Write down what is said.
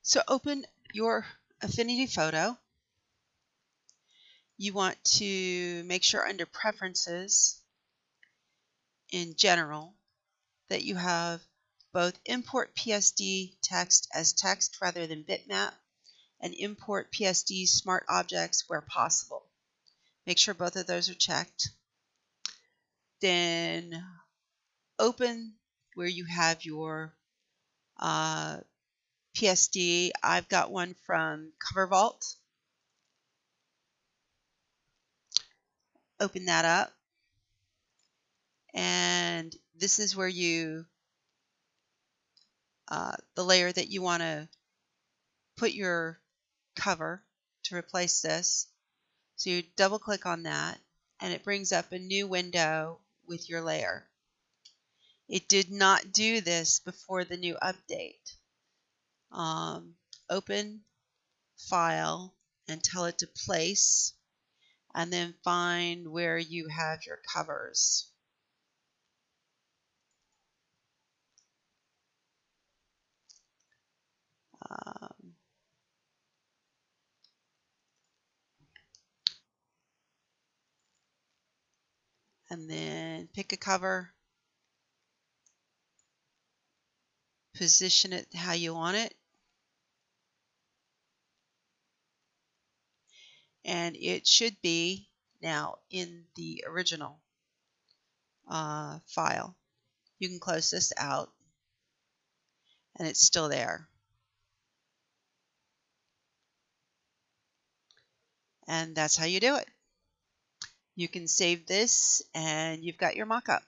So open your Affinity Photo. You want to make sure under Preferences in General that you have both import PSD text as text rather than bitmap and import PSD smart objects where possible. Make sure both of those are checked. Then open where you have your PSD. I've got one from Covervault. Open that up. And this is where you, the layer that you want to put your cover to replace this. So you double click on that and it brings up a new window with your layer. It did not do this before the new update. Open File and tell it to place, and then find where you have your covers. And then pick a cover, position it how you want it, and it should be now in the original file. You can close this out and it's still there. And that's how you do it. You can save this and you've got your mock-up.